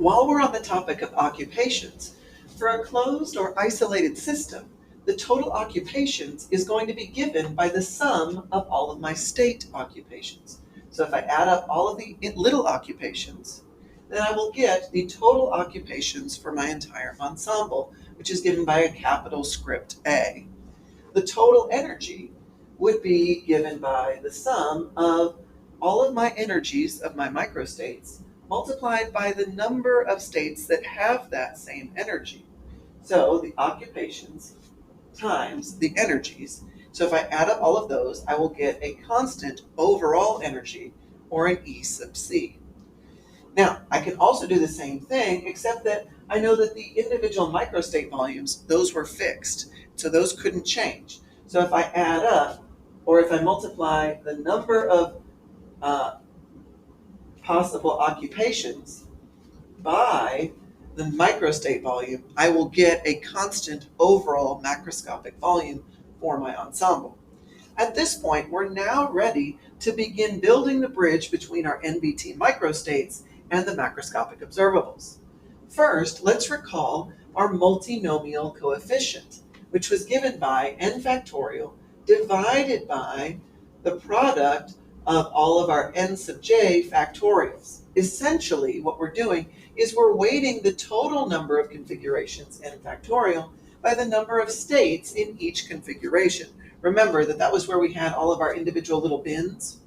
While we're on the topic of occupations, for a closed or isolated system, the total occupations is going to be given by the sum of all of my state occupations. So if I add up all of the little occupations, then I will get the total occupations for my entire ensemble, which is given by a capital script A. The total energy would be given by the sum of all of my energies of my microstates multiplied by the number of states that have that same energy. So the occupations times the energies. So if I add up all of those, I will get a constant overall energy, or an E sub C. Now, I can also do the same thing, except that I know that the individual microstate volumes, those were fixed, so those couldn't change. So if I add up, or if I multiply the number of possible occupations by the microstate volume, I will get a constant overall macroscopic volume for my ensemble. At this point, we're now ready to begin building the bridge between our Nvt microstates and the macroscopic observables. First, let's recall our multinomial coefficient, which was given by n factorial divided by the product of all of our n sub j factorials. Essentially, what we're doing is we're weighting the total number of configurations n factorial by the number of states in each configuration. Remember that was where we had all of our individual little bins.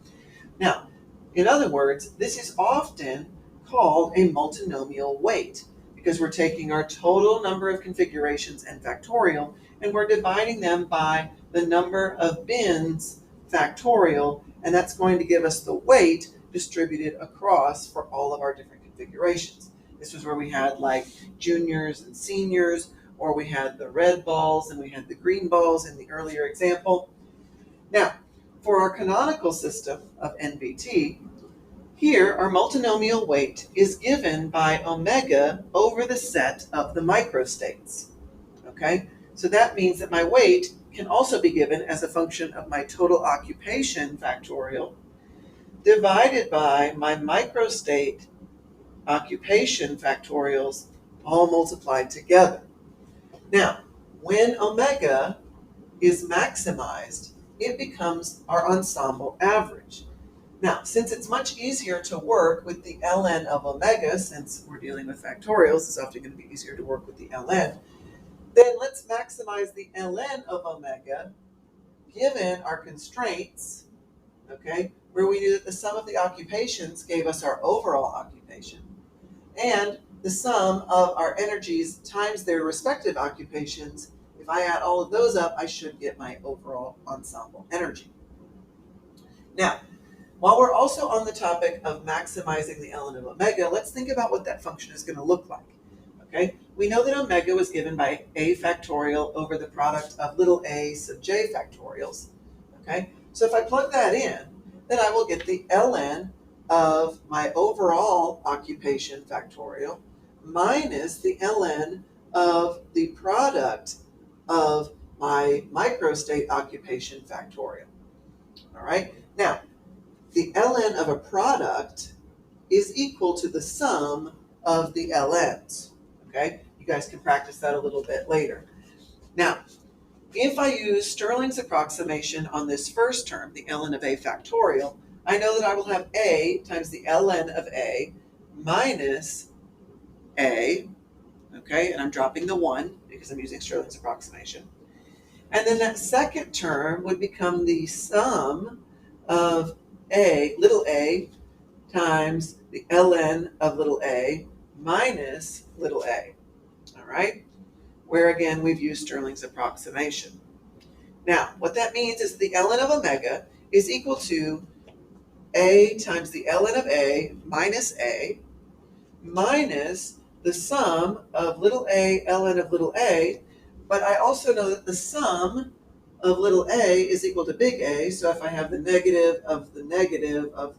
Now, in other words, this is often called a multinomial weight, because we're taking our total number of configurations n factorial and we're dividing them by the number of bins factorial, and that's going to give us the weight distributed across for all of our different configurations. This was where we had like juniors and seniors, or we had the red balls and we had the green balls in the earlier example. Now, for our canonical system of Nvt, here our multinomial weight is given by omega over the set of the microstates. Okay, so that means that my weight can also be given as a function of my total occupation factorial divided by my microstate occupation factorials, all multiplied together. Now, when omega is maximized, it becomes our ensemble average. Now, since it's much easier to work with the ln of omega, since we're dealing with factorials, it's often going to be easier to work with the ln, then let's maximize the ln of omega given our constraints, okay, where we knew that the sum of the occupations gave us our overall occupation, and the sum of our energies times their respective occupations. If I add all of those up, I should get my overall ensemble energy. Now, while we're also on the topic of maximizing the ln of omega, let's think about what that function is going to look like. Okay, we know that omega was given by a factorial over the product of little a sub j factorials. Okay, so if I plug that in, then I will get the ln of my overall occupation factorial minus the ln of the product of my microstate occupation factorial. All right, now the ln of a product is equal to the sum of the ln's. Okay, you guys can practice that a little bit later. Now, if I use Stirling's approximation on this first term, the ln of a factorial, I know that I will have a times the ln of a minus a, okay, and I'm dropping the 1 because I'm using Stirling's approximation. And then that second term would become the sum of a, little a, times the ln of little a minus little a, all right? Where again, we've used Stirling's approximation. Now, what that means is the ln of omega is equal to a times the ln of a minus the sum of little a ln of little a, but I also know that the sum of little a is equal to big A, so if I have the negative of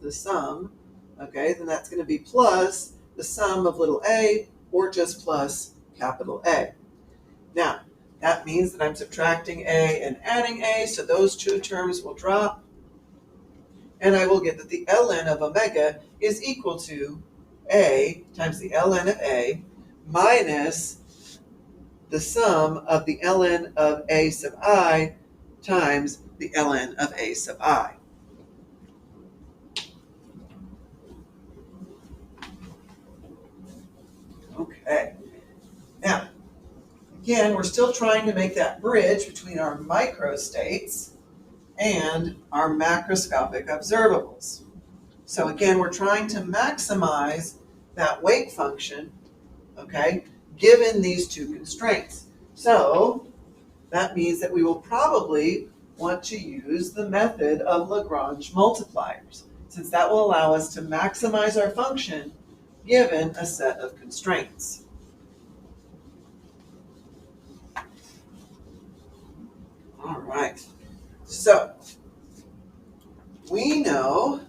the sum, okay, then that's going to be plus the sum of little a, or just plus capital A. Now, that means that I'm subtracting a and adding a, so those two terms will drop, and I will get that the ln of omega is equal to A times the ln of A minus the sum of the ln of A sub I times the ln of A sub I. Okay. Now, again, we're still trying to make that bridge between our microstates and our macroscopic observables. So again, we're trying to maximize that wake function, okay, given these two constraints. So that means that we will probably want to use the method of Lagrange multipliers, since that will allow us to maximize our function given a set of constraints. All right, so we know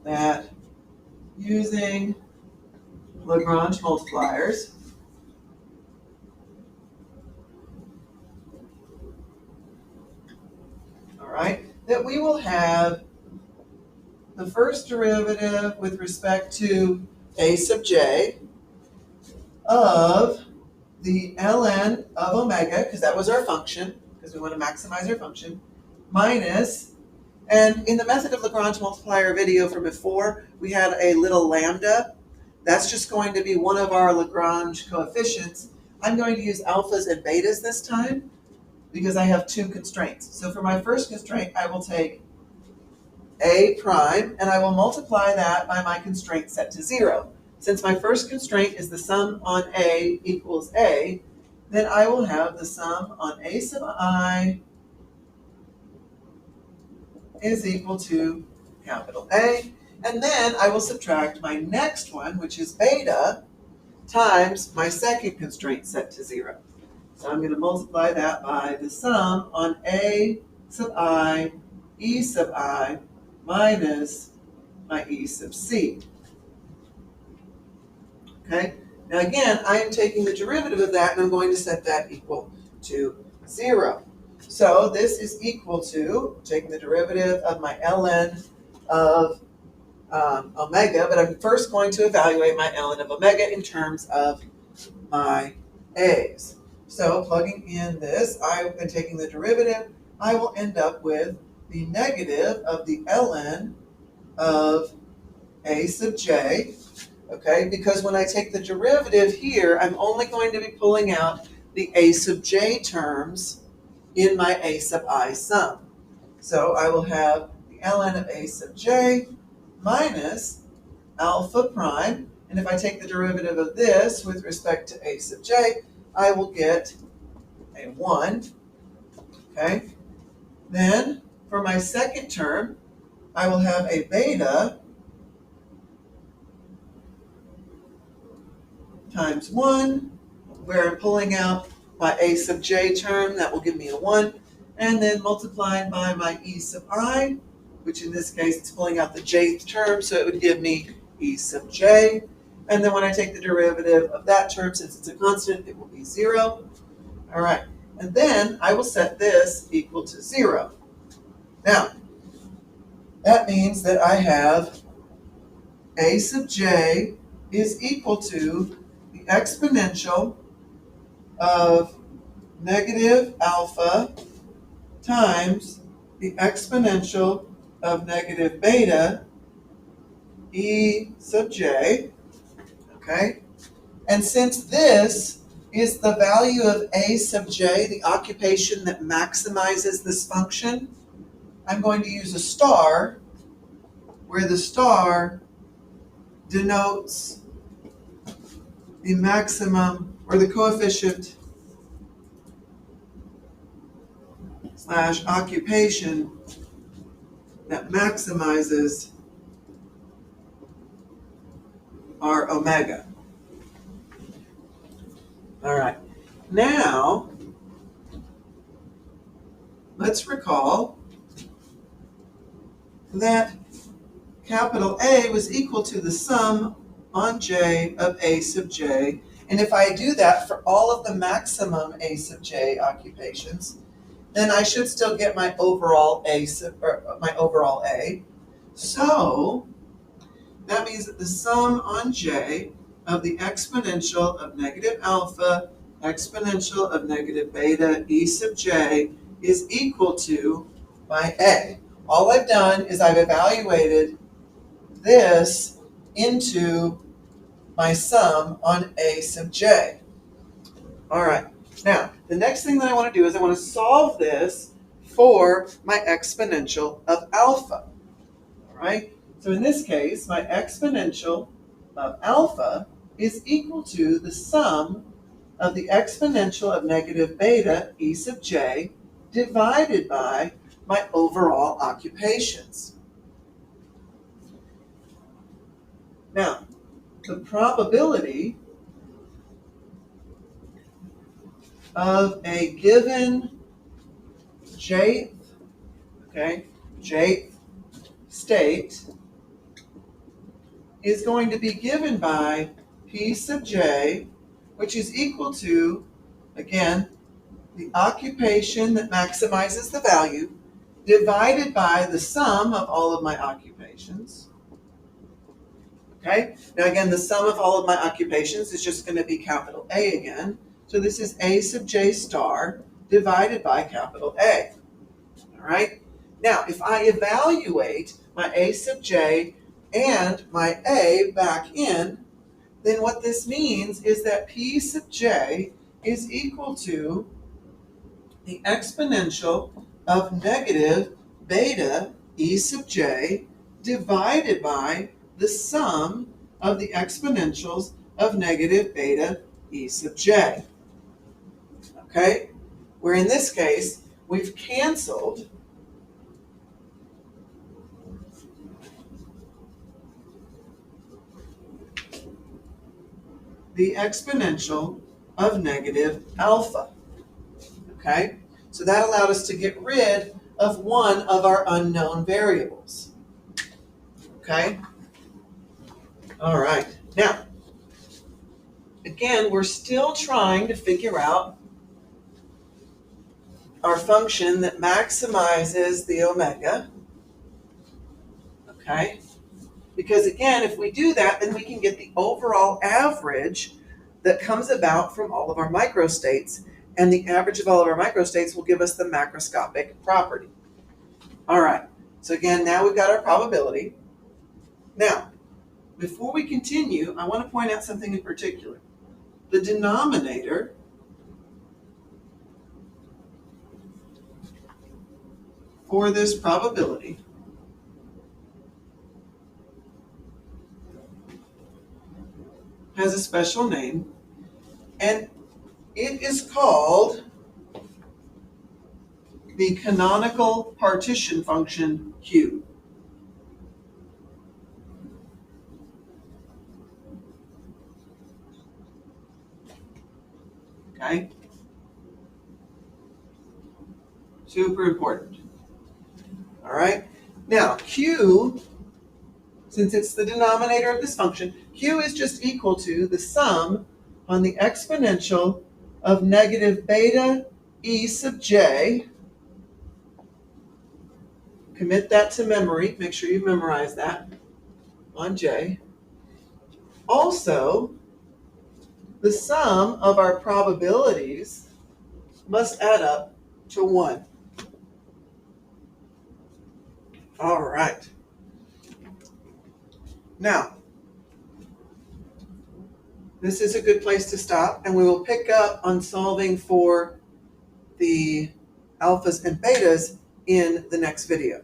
that using Lagrange multipliers, all right, that we will have the first derivative with respect to A sub j of the ln of omega, because that was our function, because we want to maximize our function, minus, and in the method of Lagrange multiplier video from before, we had a little lambda. That's just going to be one of our Lagrange coefficients. I'm going to use alphas and betas this time because I have two constraints. So for my first constraint, I will take A prime, and I will multiply that by my constraint set to 0. Since my first constraint is the sum on A equals A, then I will have the sum on A sub I is equal to capital A. And then I will subtract my next one, which is beta, times my second constraint set to 0. So I'm going to multiply that by the sum on A sub I, E sub I, minus my E sub C. Okay? Now again, I am taking the derivative of that, and I'm going to set that equal to 0. So this is equal to taking the derivative of my ln of omega, but I'm first going to evaluate my ln of omega in terms of my a's. So plugging in this, and taking the derivative, I will end up with the negative of the ln of A sub j, okay? Because when I take the derivative here, I'm only going to be pulling out the A sub j terms in my A sub I sum. So I will have the ln of A sub j minus alpha prime, and if I take the derivative of this with respect to A sub j, I will get a 1, okay? Then for my second term, I will have a beta times 1, where I'm pulling out my A sub j term, that will give me a 1, and then multiplied by my E sub I, which in this case it's pulling out the jth term, so it would give me E sub j. And then when I take the derivative of that term, since it's a constant, it will be 0. All right, and then I will set this equal to 0. Now, that means that I have A sub j is equal to the exponential of negative alpha times the exponential of negative beta E sub j, okay? And since this is the value of A sub j, the occupation that maximizes this function, I'm going to use a star, where the star denotes the maximum, or the coefficient / occupation that maximizes our omega. All right, now let's recall that capital A was equal to the sum on J of A sub j, and if I do that for all of the maximum A sub j occupations, then I should still get my overall A. So that means that the sum on j of the exponential of negative alpha, exponential of negative beta, e sub j is equal to my a. All I've done is I've evaluated this into my sum on a sub j. All right, now the next thing that I want to do is I want to solve this for my exponential of alpha. All right, so in this case, my exponential of alpha is equal to the sum of the exponential of negative beta, e sub j, divided by my overall occupations. Now, the probability of a given jth state is going to be given by p sub j, which is equal to, again, the occupation that maximizes the value divided by the sum of all of my occupations. Okay, now again, the sum of all of my occupations is just going to be capital A again. So this is A sub j star divided by capital A. All right, now if I evaluate my A sub j and my A back in, then what this means is that P sub j is equal to the exponential of negative beta E sub j divided by the sum of the exponentials of negative beta E sub j. Okay, where in this case, we've canceled the exponential of negative alpha. Okay, so that allowed us to get rid of one of our unknown variables. Okay, all right. Now, again, we're still trying to figure out our function that maximizes the omega. Okay, because again, if we do that, then we can get the overall average that comes about from all of our microstates, and the average of all of our microstates will give us the macroscopic property. All right, so again, now we've got our probability. Now, before we continue, I want to point out something in particular. The denominator for this probability has a special name, and it is called the canonical partition function Q. Okay? Super important. All right? Now, Q, since it's the denominator of this function, Q is just equal to the sum on the exponential of negative beta E sub j. Commit that to memory. Make sure you memorize that on j. Also, the sum of our probabilities must add up to 1. All right. Now, this is a good place to stop, and we will pick up on solving for the alphas and betas in the next video.